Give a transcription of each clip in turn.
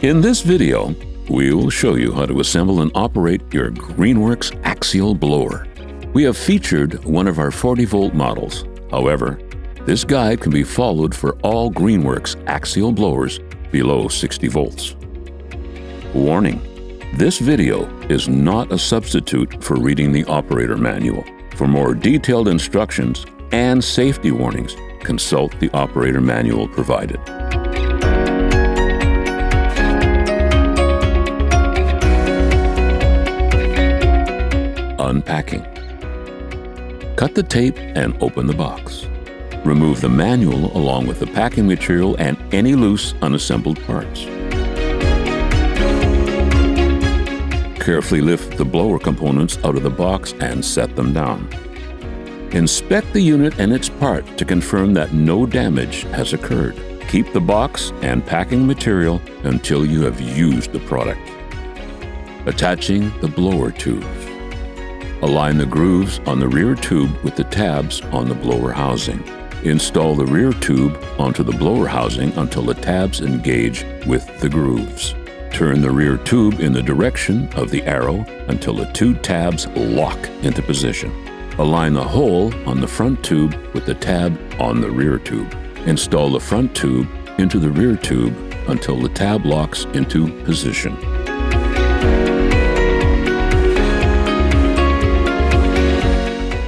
In this video, we will show you how to assemble and operate your Greenworks Axial blower. We have featured one of our 40-volt models. However, this guide can be followed for all Greenworks Axial blowers below 60 volts. Warning: this video is not a substitute for reading the operator manual. For more detailed instructions and safety warnings, consult the operator manual provided. Unpacking. Cut the tape and open the box. Remove the manual along with the packing material and any loose unassembled parts. Carefully lift the blower components out of the box and set them down. Inspect the unit and its part to confirm that no damage has occurred. Keep the box and packing material until you have used the product. Attaching the blower tubes. Align the grooves on the rear tube with the tabs on the blower housing. Install the rear tube onto the blower housing until the tabs engage with the grooves. Turn the rear tube in the direction of the arrow until the two tabs lock into position. Align the hole on the front tube with the tab on the rear tube. Install the front tube into the rear tube until the tab locks into position.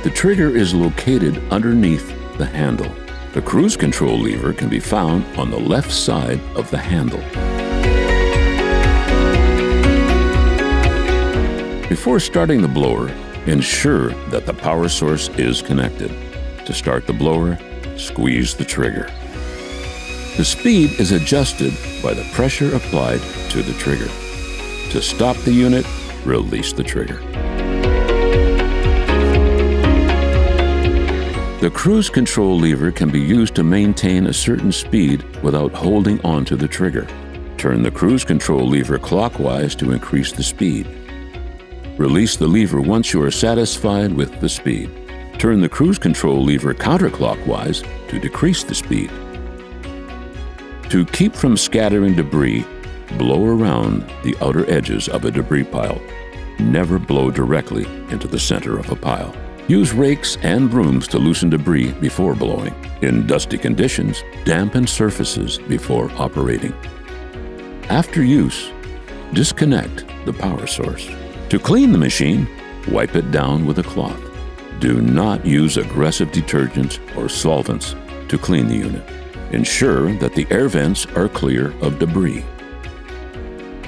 The trigger is located underneath the handle. The cruise control lever can be found on the left side of the handle. Before starting the blower, ensure that the power source is connected. To start the blower, squeeze the trigger. The speed is adjusted by the pressure applied to the trigger. To stop the unit, release the trigger. The cruise control lever can be used to maintain a certain speed without holding onto the trigger. Turn the cruise control lever clockwise to increase the speed. Release the lever once you are satisfied with the speed. Turn the cruise control lever counterclockwise to decrease the speed. To keep from scattering debris, blow around the outer edges of a debris pile. Never blow directly into the center of a pile. Use rakes and brooms to loosen debris before blowing. In dusty conditions, dampen surfaces before operating. After use, disconnect the power source. To clean the machine, wipe it down with a cloth. Do not use aggressive detergents or solvents to clean the unit. Ensure that the air vents are clear of debris.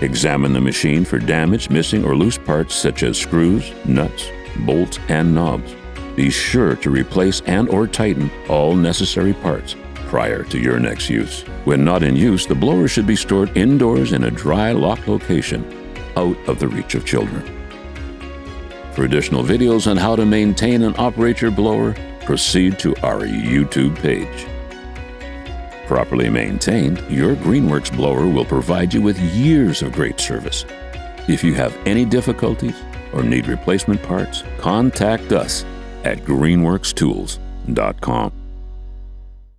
Examine the machine for damage, missing, or loose parts such as screws, nuts, bolts, and knobs. Be sure to replace and/or tighten all necessary parts prior to your next use. When not in use, the blower should be stored indoors in a dry, locked location, out of the reach of children. For additional videos on how to maintain and operate your blower, proceed to our YouTube page. Properly maintained, your Greenworks blower will provide you with years of great service. If you have any difficulties or need replacement parts, contact us at greenworkstools.com.